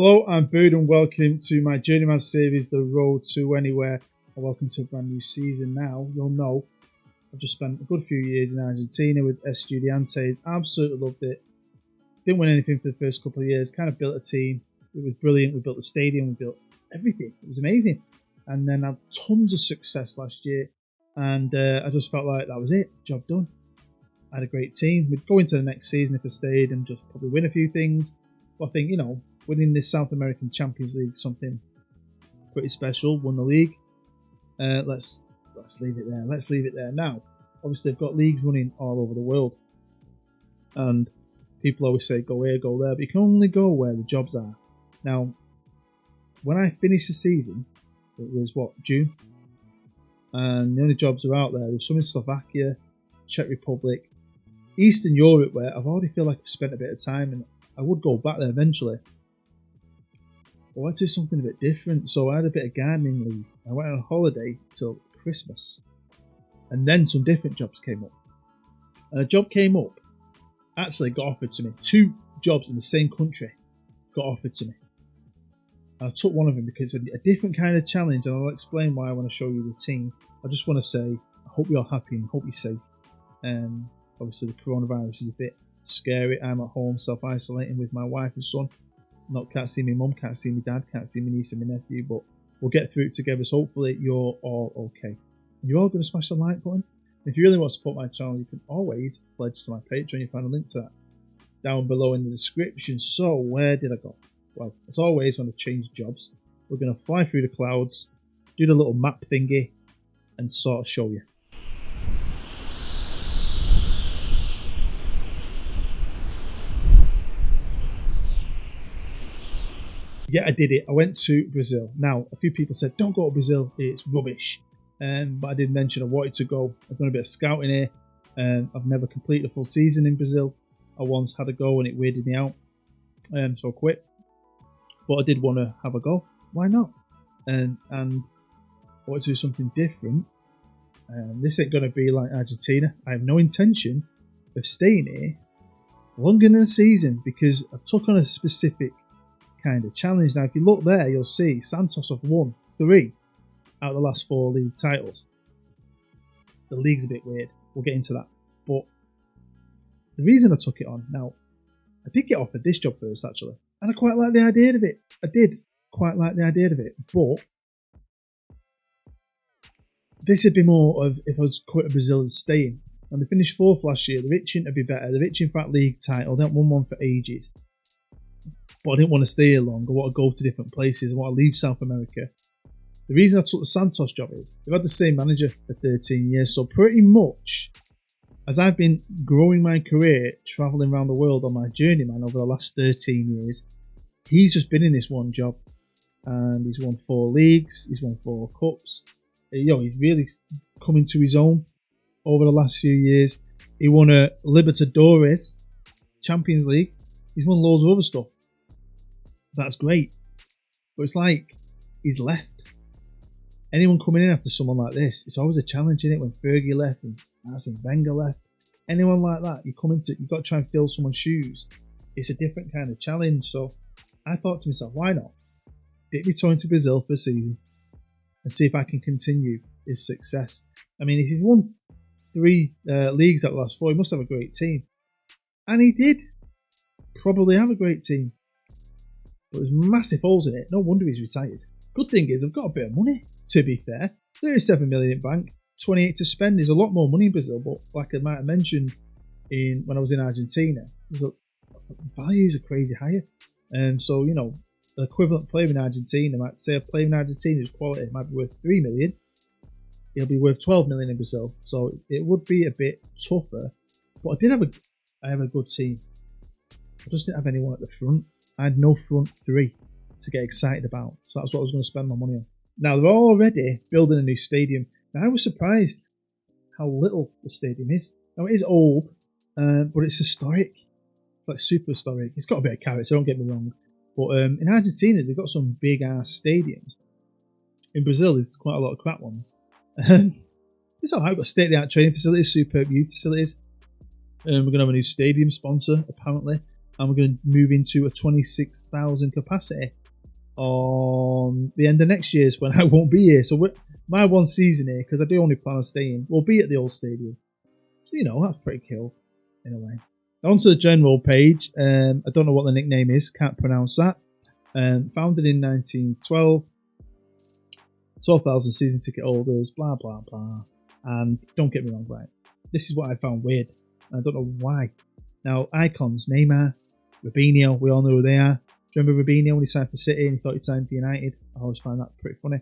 Hello, I'm Bood and welcome to my Journeyman series, The Road to Anywhere. And welcome to a brand new season now. You'll know I've just spent a good few years in Argentina with Estudiantes. Absolutely loved it. Didn't win anything for the first couple of years. Kind of built a team. It was brilliant. We built the stadium. We built everything. It was amazing. And then had tons of success last year. And I just felt like that was it. Job done. I had a great team. We'd go into the next season if I stayed and just probably win a few things. But I think, winning this South American Champions League is something pretty special. Won the league. Let's leave it there. Let's leave it there. Now, obviously, they've got leagues running all over the world. And people always say, go here, go there. But you can only go where the jobs are. Now, when I finished the season, it was, June? And the only jobs are out there. There's some in Slovakia, Czech Republic, Eastern Europe, where I've already feel like I've spent a bit of time and I would go back there eventually. But let's do something a bit different. So I had a bit of gardening leave. I went on holiday till Christmas. And then some different jobs came up. And a job came up, actually got offered to me. 2 jobs in the same country got offered to me. And I took one of them because it's a different kind of challenge, and I'll explain why I want to show you the team. I just want to say, I hope you're happy and hope you're safe. Obviously the coronavirus is a bit scary. I'm at home self-isolating with my wife and son. Can't see my mum, can't see my dad, can't see my niece and my nephew, but we'll get through it together, so hopefully you're all okay. And you're all going to smash the like button. If you really want to support my channel, you can always pledge to my Patreon. You'll find a link to that down below in the description. So where did I go? Well, as always, when I change jobs, we're going to fly through the clouds, do the little map thingy, and sort of show you. Yeah, I did it. I went to Brazil. Now, a few people said, don't go to Brazil. It's rubbish. But I did mention I wanted to go. I've done a bit of scouting here. I've never completed a full season in Brazil. I once had a go and it weirded me out. So I quit. But I did want to have a go. Why not? And I wanted to do something different. This ain't going to be like Argentina. I have no intention of staying here longer than a season because I've took on a specific kind of challenge. Now, if you look there, you'll see Santos have won 3 out of the last 4 league titles. The league's a bit weird. We'll get into that. But the reason I took it on, now, I did get offered this job first, actually. And I quite like the idea of it. I did quite like the idea of it. But this would be more of if I was quit to Brazil and staying. And they finished 4th last year. They're itching to be better. They're itching for that league title. They haven't won one for ages. But I didn't want to stay here long. I want to go to different places. I want to leave South America. The reason I took the Santos job is they've had the same manager for 13 years. So pretty much, as I've been growing my career, travelling around the world on my journeyman over the last 13 years, he's just been in this one job. And he's won 4 leagues. He's won 4 cups. He's really coming to his own over the last few years. He won a Libertadores, Champions League. He's won loads of other stuff. That's great. But it's like he's left. Anyone coming in after someone like this, it's always a challenge, isn't it? When Fergie left and Arsene Wenger left. Anyone like that, you've got to try and fill someone's shoes. It's a different kind of challenge. So I thought to myself, why not? Dip my toe into Brazil for a season and see if I can continue his success. I mean, if he's won 3 leagues out of the last 4, he must have a great team. And he did probably have a great team. But there's massive holes in it. No wonder he's retired. Good thing is, I've got a bit of money, to be fair. 37 million in bank, 28 to spend. There's a lot more money in Brazil, but like I might have mentioned when I was in Argentina, values are crazy higher. So, the equivalent player in Argentina, might say a player in Argentina whose quality might be worth 3 million. He'll be worth 12 million in Brazil. So it would be a bit tougher. But I have a good team. I just didn't have anyone at the front. I had no front 3 to get excited about. So that's what I was going to spend my money on. Now, they're already building a new stadium. Now, I was surprised how little the stadium is. Now, it is old, but it's historic. It's like super historic. It's got a bit of character, don't get me wrong. But in Argentina, they've got some big-ass stadiums. In Brazil, there's quite a lot of crap ones. It's alright. We've got state-of-the-art training facilities, superb youth facilities. We're going to have a new stadium sponsor, apparently. and we're going to move into a 26,000 capacity on the end of next year's when I won't be here. So my one season here, because I do only plan on staying, will be at the old stadium. So, you know, that's pretty cool in a way. On to the general page. I don't know what the nickname is, can't pronounce that. Founded in 1912. 12,000 season ticket holders, blah, blah, blah. And don't get me wrong, right? This is what I found weird. I don't know why. Now, icons, Neymar, Robinho, we all know who they are. Do you remember Robinho when he signed for City and he thought he'd signed for United? I always find that pretty funny.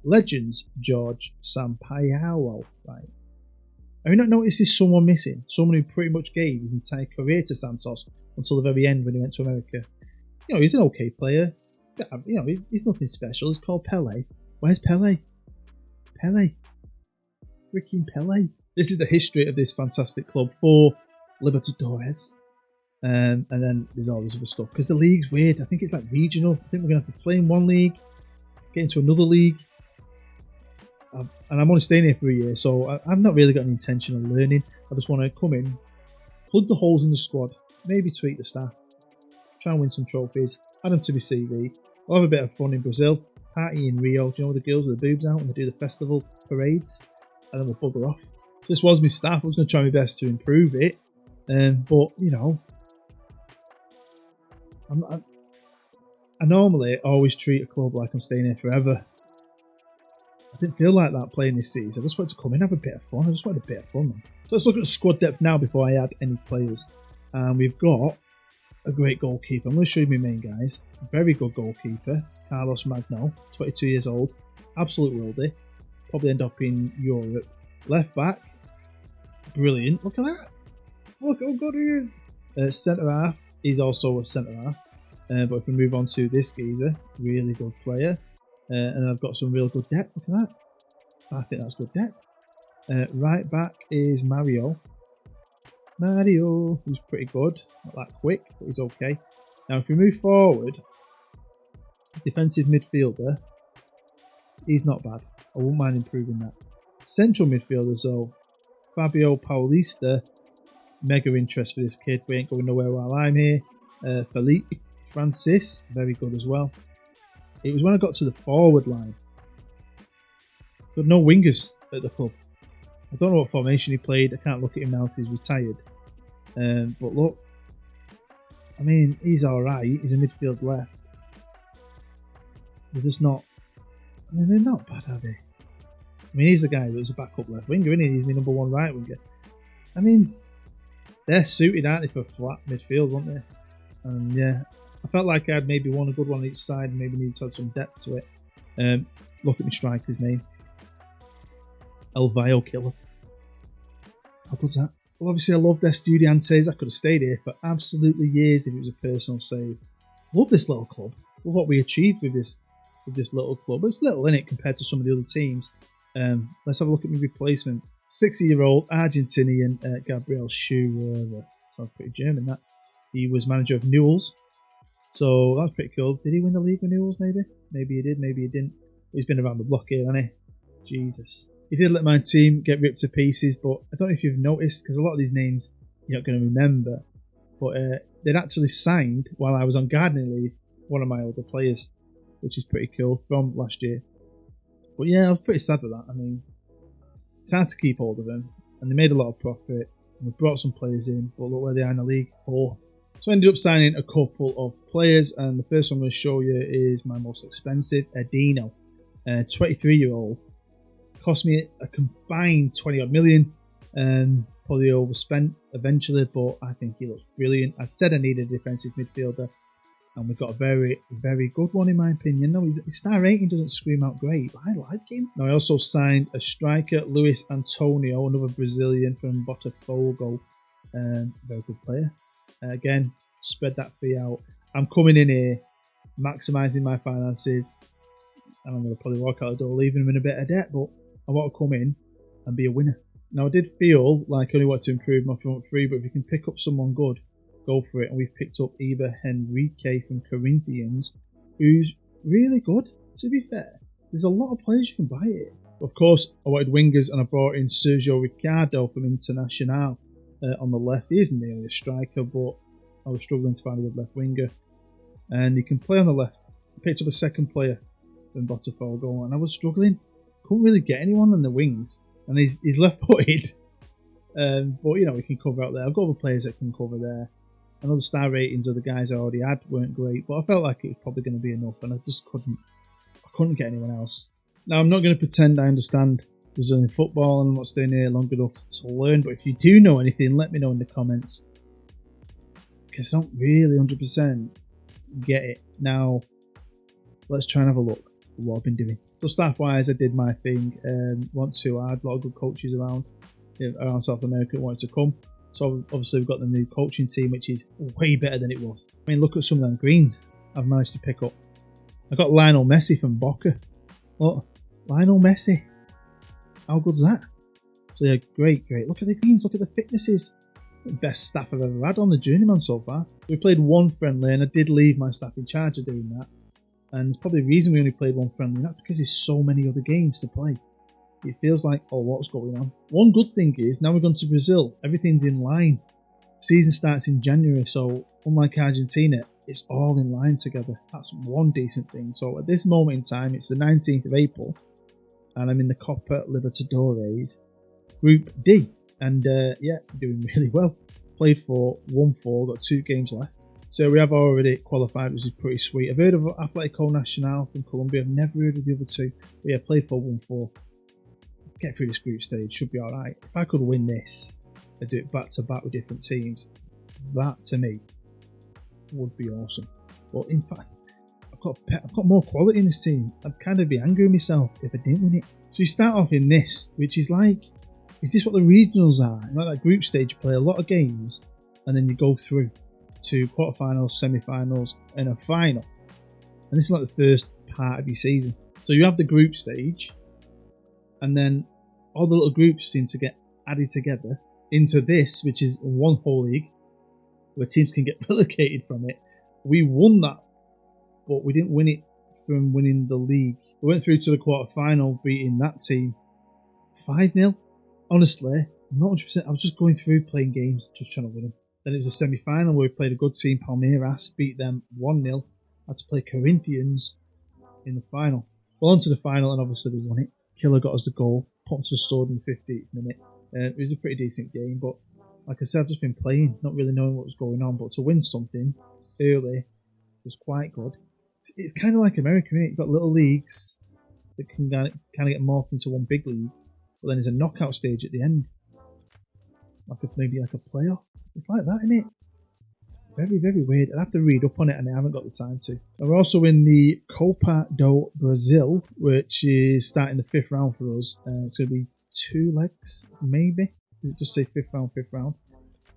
Legends, George Sampaio, right? Have you not noticed there's someone missing? Someone who pretty much gave his entire career to Santos until the very end when he went to America. You know, he's an okay player. You know, he's nothing special. He's called Pele. Where's Pele? Pele. Freaking Pele. This is the history of this fantastic club for Libertadores. And then there's all this other stuff. Because the league's weird. I think it's like regional. I think we're going to have to play in one league, get into another league. And I'm only staying here for a year, so I've not really got any intention of learning. I just want to come in, plug the holes in the squad, maybe tweak the staff, try and win some trophies, add them to my CV. I'll have a bit of fun in Brazil, party in Rio. Do you know where the girls with the boobs out when they do the festival parades? And then we'll bugger off. This was my staff. I was going to try my best to improve it. But, you know, I normally always treat a club like I'm staying here forever. I didn't feel like that playing this season. I just wanted to come in and have a bit of fun. I just wanted a bit of fun, man. So let's look at the squad depth now before I add any players. And we've got a great goalkeeper. I'm going to show you my main guys. A very good goalkeeper, Carlos Magno, 22 years old, absolute worldie. Probably end up in Europe. Left back, brilliant. Look at that. Look how good he is. Centre half, he's also a centre half. But if we move on to this geezer, really good player. And I've got some real good depth. Look at that. I think that's good depth. Right back is Mario. Mario, who's pretty good. Not that quick, but he's okay. Now, if we move forward, defensive midfielder, he's not bad. I wouldn't mind improving that. Central midfielders, though, Fabio Paulista, mega interest for this kid. We ain't going nowhere while I'm here. Felipe Francis, very good as well. It was when I got to the forward line. Got no wingers at the club. I don't know what formation he played. I can't look at him now because he's retired. But look, I mean, he's alright. He's a midfield left. They're just not... I mean, they're not bad, are they? I mean, he's the guy that was a backup left winger, isn't he? He's my number one right winger. I mean, they're suited, aren't they, for flat midfield, aren't they? And yeah, I felt like I had maybe a good one on each side and maybe needed to add some depth to it. Look at my striker's name. Elvio Killer. How good's that? Well, obviously I love Estudiantes. I could have stayed here for absolutely years if it was a personal save. Love this little club. Love what we achieved with this little club. It's little, innit, compared to some of the other teams. Let's have a look at my replacement. 60-year-old Argentinian Gabriel Schurer. Sounds pretty German, that. He was manager of Newell's. So that's pretty cool. Did he win the league with Newell's, maybe? Maybe he did, maybe he didn't. He's been around the block here, hasn't he? Jesus. He did let my team get ripped to pieces, but I don't know if you've noticed, because a lot of these names you're not going to remember, but they'd actually signed, while I was on gardening leave, one of my older players, which is pretty cool, from last year. But yeah, I was pretty sad with that. I mean, it's hard to keep hold of them, and they made a lot of profit, and they brought some players in, but look where they are in the league, 4th. So I ended up signing a couple of players, and the first one I'm going to show you is my most expensive, Edino, 23-year-old. Cost me a combined 20-odd million, and probably overspent eventually, but I think he looks brilliant. I'd said I needed a defensive midfielder, and we've got a very, very good one in my opinion. No, his star rating doesn't scream out great, but I like him. Now I also signed a striker, Luis Antonio, another Brazilian from Botafogo, very good player. Again, spread that fee out. I'm coming in here, maximising my finances, and I'm going to probably walk out the door leaving him in a bit of debt, but I want to come in and be a winner. Now, I did feel like I only want to improve my front three, but if you can pick up someone good, go for it. And we've picked up Iber Henrique from Corinthians, who's really good, to be fair. There's a lot of players you can buy here. Of course, I wanted wingers, and I brought in Sergio Ricardo from Internacional on the left. He is mainly a striker, but I was struggling to find a good left winger. And he can play on the left. I picked up a second player from Botafogo, and I was struggling. Couldn't really get anyone on the wings. And he's left-footed. But, you know, he can cover out there. I've got other players that can cover there. I know the star ratings of the guys I already had weren't great, but I felt like it was probably going to be enough, and I just couldn't get anyone else. Now, I'm not going to pretend I understand Brazilian football, and I'm not staying here long enough to learn, but if you do know anything, let me know in the comments. Because I don't really 100% get it. Now, let's try and have a look at what I've been doing. So staff-wise, I did my thing. Wasn't too hard. A lot of good coaches around South America wanted to come. So obviously we've got the new coaching team, which is way better than it was. I mean, look at some of them greens I've managed to pick up. I got Lionel Messi from Boca. What? Lionel Messi. How good's that? So yeah, great. Look at the greens, look at the thicknesses. The best staff I've ever had on the Journeyman so far. We played one friendly, and I did leave my staff in charge of doing that. And it's probably the reason we only played one friendly, not because there's so many other games to play. It feels like, oh, what's going on? One good thing is, now we're going to Brazil, everything's in line. Season starts in January, so unlike Argentina, it's all in line together. That's one decent thing. So at this moment in time, it's the 19th of April, and I'm in the Copa Libertadores Group D. And yeah, doing really well. Played for 1-4, got 2 games left. So we have already qualified, which is pretty sweet. I've heard of Atletico Nacional from Colombia. I've never heard of the other two. But yeah, played for 1-4. Get through this group stage, should be alright. If I could win this and do it back to back with different teams, that to me would be awesome. But in fact, I've got more quality in this team. I'd kind of be angry with myself if I didn't win it. So you start off in this, which is like, is this what the regionals are? Like that group stage, you play a lot of games and then you go through to quarterfinals, semi-finals and a final. And this is like the first part of your season. So you have the group stage, and then all the little groups seem to get added together into this, which is one whole league, where teams can get relegated from it. We won that, but we didn't win it from winning the league. We went through to the quarter-final, beating that team 5-0. Honestly, I'm not 100%. I was just going through playing games, just trying to win them. Then it was a semi-final where we played a good team, Palmeiras, beat them 1-0. Had to play Corinthians in the final. Well, on to the final, and obviously we won it. Killer got us the goal, put to the sword in the 15th minute. It was a pretty decent game, but like I said, I've just been playing, not really knowing what was going on, but to win something early was quite good. It's kind of like America, isn't it? You've got little leagues that can kind of get morphed into one big league, but then there's a knockout stage at the end. Maybe like a playoff. It's like that, isn't it? Very, very weird. I'd have to read up on it, and I haven't got the time to. And we're also in the Copa do Brasil, which is starting the 5th round for us. It's going to be 2 legs, maybe. Does it just say 5th round, 5th round?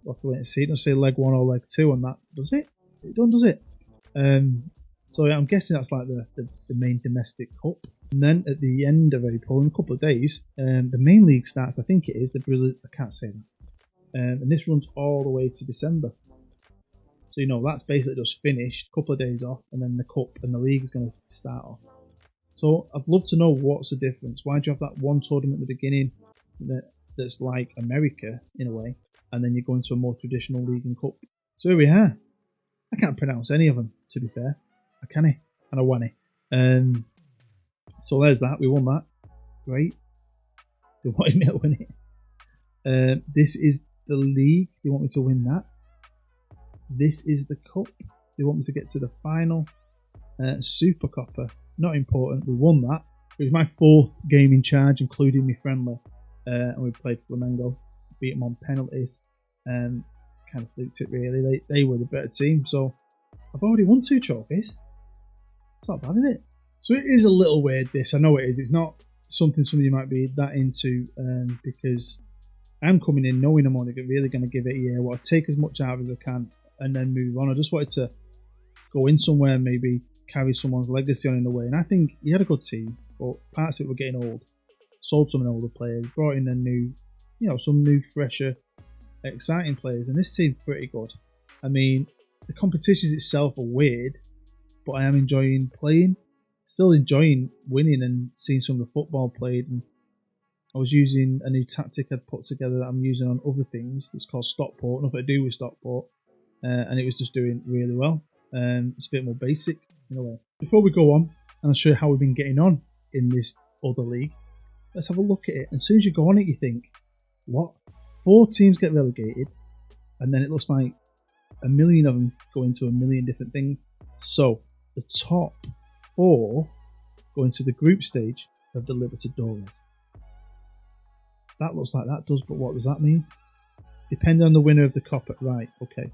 We'll have to wait and see. It doesn't say leg 1 or leg 2 on that, does it? It don't, does it? So yeah, I'm guessing that's like the main domestic cup. And then at the end of April, in a couple of days, the main league starts. I think it is the Brazil. I can't say that. And this runs all the way to December. So, you know, that's basically just finished, a couple of days off, and then the cup and the league is going to start off. So I'd love to know what's the difference. Why do you have that one tournament at the beginning that's like America, in a way, and then you go into a more traditional league and cup? So here we are. I can't pronounce any of them, to be fair. I can, and I won it. So there's that. We won that. Great. They wanted me to win it. This is the league. They want me to win that. This is the cup. They want me to get to the final. Super Copa. Not important. We won that. It was my 4th game in charge, including my friendly. And we played Flamengo. Beat them on penalties. Kind of fluked it, really. They were the better team. So I've already won 2 trophies. It's not bad, is it? So it is a little weird, this. I know it is. It's not something somebody might be that into, because I'm coming in knowing I'm only really going to give it a year. I want to take as much out as I can and then move on. I just wanted to go in somewhere and maybe carry someone's legacy on in a way. And I think he had a good team, but parts of it were getting old. Sold some older players, brought in a new, some new, fresher, exciting players. And this team's pretty good. I mean, the competitions itself are weird, but I am enjoying playing. Still enjoying winning and seeing some of the football played. And I was using a new tactic I'd put together that I'm using on other things. It's called Stockport, nothing to do with Stockport. and it was just doing really well. It's a bit more basic in a way. Before we go on, and I'll show you how we've been getting on in this other league, let's have a look at it. And as soon as you go on it, you think, what? 4 teams get relegated, and then it looks like a million of them go into a million different things. So the top 4 go into the group stage of the Libertadores. That looks like that does, but what does that mean? Depending on the winner of the Copa, right? Okay.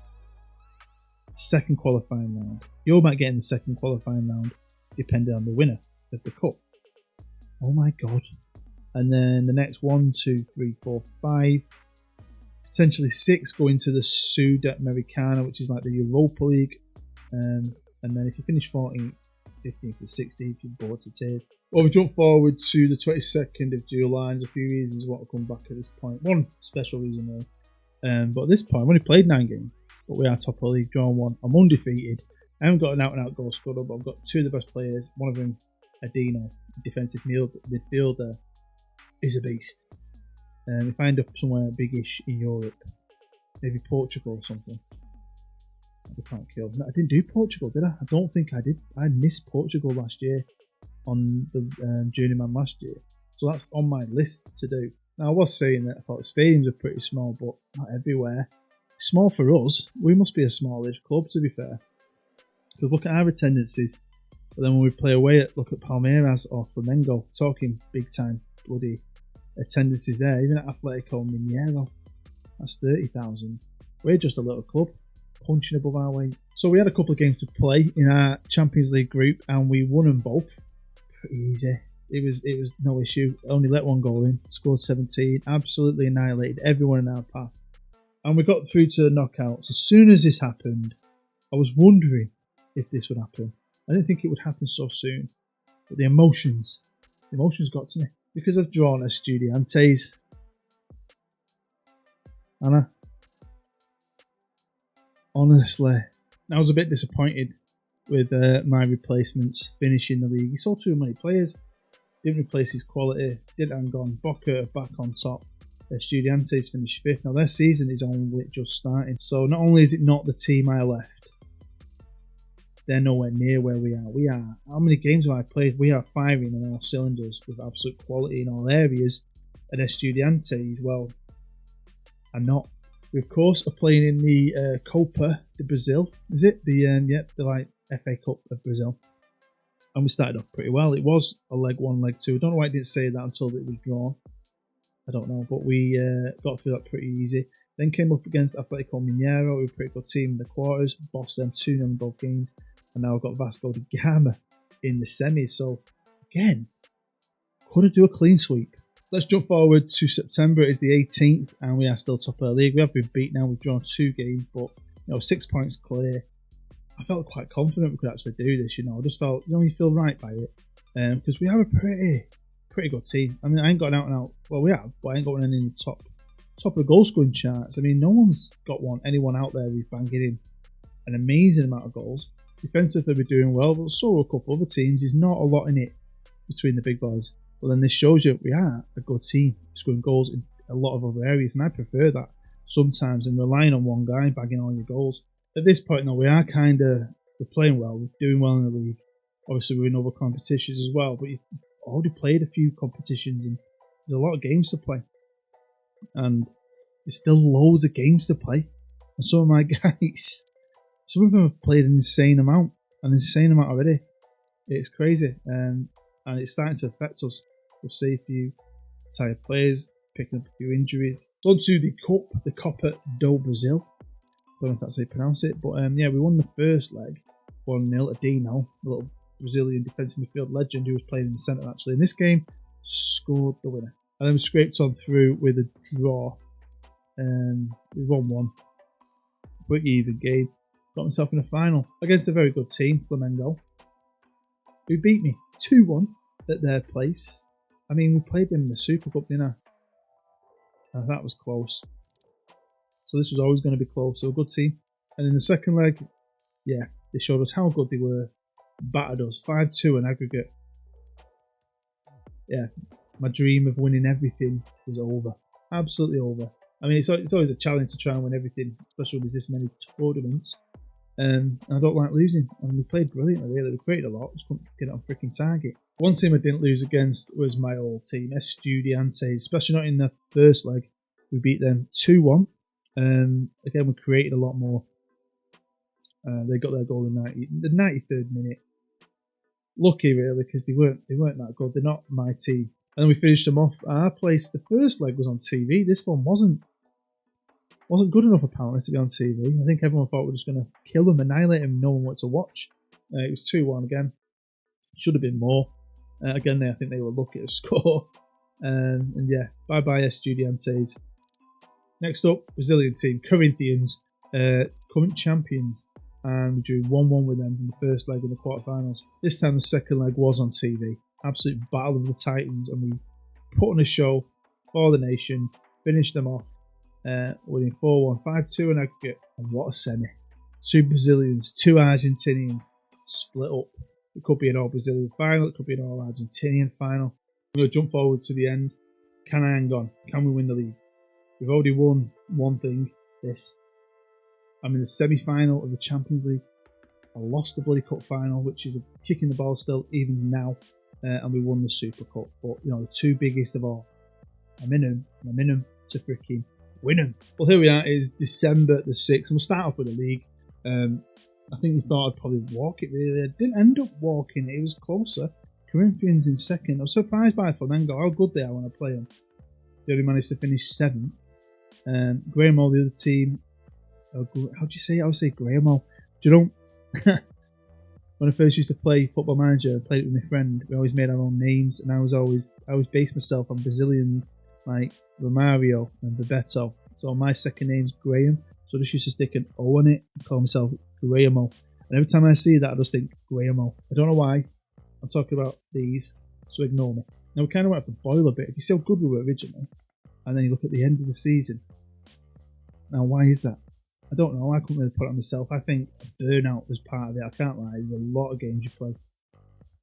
Second qualifying round. You might get in the second qualifying round, depending on the winner of the cup. Oh my god! And then the next 1, 2, 3, 4, 5. Potentially 6 go into the Sudamericana, which is like the Europa League. And then if you finish 14th, 15th, or 16th, you're bored to tears. Well, we jump forward to the 22nd of July, and there's a few reasons what will come back at this point. One special reason, though. But at this point, I've only played 9 games, but we are top of the league, drawn 1. I'm undefeated. I haven't got an out-and-out goal scorer, but I've got 2 of the best players. One of them, Adino, defensive midfielder, is a beast. If I end up somewhere biggish in Europe, maybe Portugal or something, I'd be quite killed. No, I didn't do Portugal, did I? I don't think I did. I missed Portugal last year on the Journeyman last year, so that's on my list to do. Now, I was saying that I thought the stadiums are pretty small, but not everywhere. Small for us. We must be a smallish club, to be fair. Because look at our attendances. But then when we play away, look at Palmeiras or Flamengo, talking big time bloody attendances there. Even at Atletico Mineiro, that's 30,000. We're just a little club, punching above our weight. So we had a couple of games to play in our Champions League group, and we won them both. Pretty easy. It was no issue. Only let 1 goal in. Scored 17. Absolutely annihilated everyone in our path. And we got through to the knockouts. As soon as this happened, I was wondering if this would happen. I didn't think it would happen so soon. But the emotions got to me. Because I've drawn Estudiantes. Anna. Honestly, I was a bit disappointed with my replacements finishing the league. He saw too many players. Didn't replace his quality. Didn't hang on. Boca back on top. Estudiantes finished 5th. Now their season is only just starting. So not only is it not the team I left, they're nowhere near where we are. How many games have I played? We are firing on all cylinders with absolute quality in all areas. And Estudiantes, well, are not. We of course are playing in the Copa de Brazil. Is it? The like FA Cup of Brazil. And we started off pretty well. It was a leg 1, leg 2. I don't know why I didn't say that until it was drawn. I don't know, but we got through that pretty easy. Then came up against Atletico Mineiro, who were a pretty good team in the quarters. Bossed them 2-0 in both games. And now I've got Vasco da Gama in the semis. So, again, could I do a clean sweep? Let's jump forward to September. It's the 18th, and we are still top of the league. We have been beat now. We've drawn 2 games, but 6 points clear. I felt quite confident we could actually do this. I just felt, you feel right by it. Because we have a pretty good team. I mean, I ain't got an out-and-out. Well, we have, but I ain't got one in the top of the goal scoring charts. I mean, no one's got anyone out there who's banging in an amazing amount of goals. Defensively, we're doing well, but so are a couple other teams. There's not a lot in it between the big boys. But then this shows you we are a good team, scoring goals in a lot of other areas, and I prefer that sometimes than relying on one guy bagging all your goals. At this point, though, we are we're playing well, we're doing well in the league. Obviously, we're in other competitions as well, but you've already played a few competitions, and there's a lot of games to play. And there's still loads of games to play. And some of my guys, some of them have played an insane amount already. It's crazy, and it's starting to affect us. We'll see a few tired players, picking up a few injuries. On to the Cup, the Copa do Brazil. I don't know if that's how you pronounce it, but we won the first leg 1-0. Adino, the little Brazilian defensive midfield legend who was playing in the centre actually in this game, scored the winner. And then scraped on through with a draw. We won 1. Pretty even game. Got myself in a final against a very good team, Flamengo, who beat me 2-1 at their place. I mean, we played them in the Super Cup, didn't I? And that was close. So this was always going to be close. So a good team. And in the second leg, they showed us how good they were. Battered us 5-2 in aggregate. Yeah, my dream of winning everything was over. Absolutely over. I mean, it's always a challenge to try and win everything, especially when there's this many tournaments. And I don't like losing. And we played brilliantly, really. We created a lot, just couldn't get it on freaking target. One team I didn't lose against was my old team, Estudiantes, especially not in the first leg. We beat them 2-1. Again, we created a lot more. They got their goal in the 93rd minute. Lucky, really, because they weren't that good. They're not my team. And then we finished them off. Our place, the first leg was on TV. This one wasn't good enough, apparently, to be on TV. I think everyone thought we were just going to kill them, annihilate them, no one wanted to watch. It was 2-1 again. Should have been more. Again, I think they were lucky to score. And yeah, bye-bye Estudiantes. Next up, Brazilian team, Corinthians, current champions. And we drew 1-1 with them in the first leg in the quarterfinals. This time the second leg was on TV. Absolute battle of the Titans, and we put on a show for the nation, finished them off, winning 4-1, 5-2 in aggregate, and what a semi. 2 Brazilians, 2 Argentinians, split up. It could be an all-Brazilian final, it could be an all-Argentinian final. We're going to jump forward to the end. Can I hang on? Can we win the league? We've already won one thing, this. I'm in the semi-final of the Champions League. I lost the bloody cup final, which is a kick in the ball still, even now. And we won the Super Cup. But, you know, the 2 biggest of all. I'm in them to freaking win them. Well, here we are. It is December the 6th. And we'll start off with the league. I think we thought I'd probably walk it, really. I didn't end up walking it. It was closer. Corinthians in second. I was surprised by Flamengo, how good they are when I play them. They only managed to finish 7th. Graham, the other team. How do you say it? I would say Graham. Do you know... When I first used to play Football Manager, I played it with my friend. We always made our own names, and I always based myself on Brazilians like Romario and Bebeto. So my second name's Graham, so I just used to stick an O on it and call myself Grahamo. And every time I see that, I just think Grahamo. I don't know why. I'm talking about these, so ignore me. Now we kind of went up the boil a bit. If you see how good we were originally, and then you look at the end of the season. Now why is that? I don't know, I couldn't really put it on myself. I think burnout was part of it. I can't lie, there's a lot of games you play.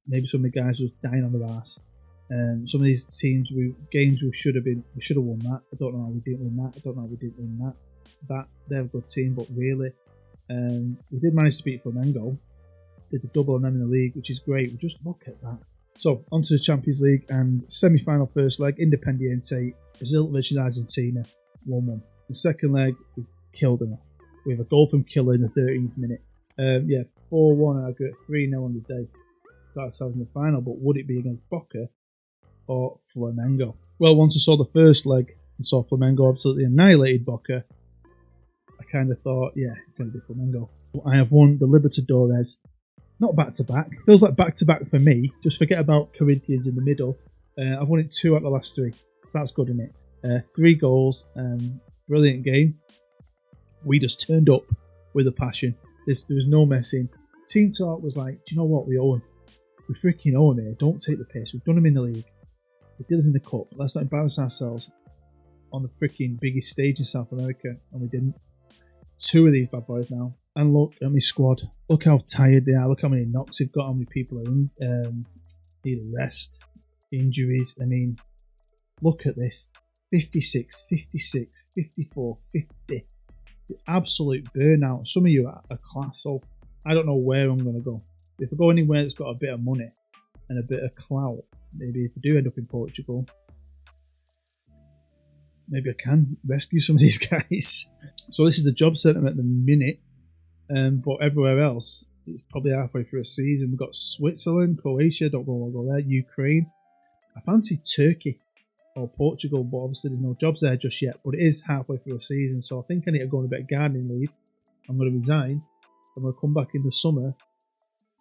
Maybe some of the guys were dying on their ass. Some of these games we should have won that. I don't know how we didn't win that. They're a good team, but really, we did manage to beat Flamengo. Did the double on them in the league, which is great. We just look at that. So, on to the Champions League and semi-final first leg, Independiente, Brazil versus Argentina, 1-1. The second leg, we killed them. We have a goal from Killer in the 13th minute. 4-1, I got 3-0 on the day. That's ourselves in the final, but would it be against Boca or Flamengo? Well, once I saw the first leg and saw Flamengo absolutely annihilated Boca, I kind of thought, yeah, it's going to be Flamengo. I have won the Libertadores, not back-to-back. Feels like back-to-back for me. Just forget about Corinthians in the middle. I've won it 2 out of the last 3, so that's good, isn't it? 3 goals, brilliant game. We just turned up with a passion. There was no messing. Team talk was like, do you know what? We owe him. We freaking owe him here. Don't take the piss. We've done him in the league. We did us in the cup. Let's not embarrass ourselves on the freaking biggest stage in South America. And we didn't. 2 of these bad boys now. And look at my squad. Look how tired they are. Look how many knocks they've got. How many people are in. Need a rest. Injuries. I mean, look at this. 56, 56, 54, 50. Absolute burnout. Some of you are a class, so I don't know where I'm going to go. If I go anywhere that's got a bit of money and a bit of clout, maybe if I do end up in Portugal, maybe I can rescue some of these guys. So this is the job centre at the minute, but everywhere else, it's probably halfway through a season. We've got Switzerland, Croatia, don't know what will go there, Ukraine. I fancy Turkey or Portugal, but obviously there's no jobs there just yet. But it is halfway through a season, so I think I need to go on a bit of gardening leave. I'm going to resign. I'm going to come back in the summer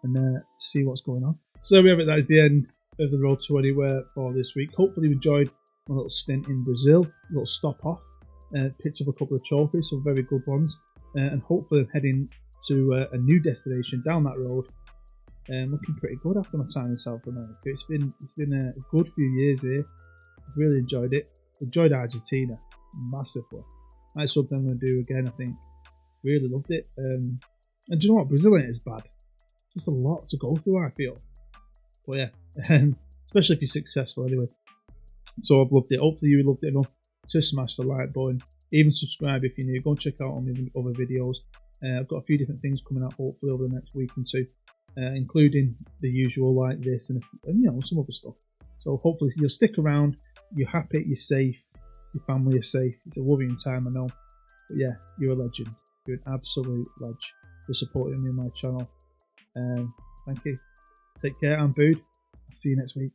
and see what's going on. So there we have it. That is the end of the Road to Anywhere for this week. Hopefully you enjoyed my little stint in Brazil, a little stop off. Picked up a couple of trophies, some very good ones, and hopefully I'm heading to a new destination down that road. Looking pretty good after my time in South America. It's been a good few years here. I've really enjoyed it. Enjoyed Argentina massively. That's something I'm going to do again, I think. Really loved it. And do you know what? Brazil ain't as bad. Just a lot to go through, I feel. But yeah, especially if you're successful anyway. So I've loved it. Hopefully you loved it enough to smash the like button. Even subscribe if you're new. Go and check out all my other videos. I've got a few different things coming out hopefully over the next week and two, including the usual like this and some other stuff. So hopefully you'll stick around. You're happy. You're safe. Your family is safe. It's a worrying time, I know. But yeah, you're a legend. You're an absolute legend for supporting me on my channel. Thank you. Take care. I'm Bood. I'll see you next week.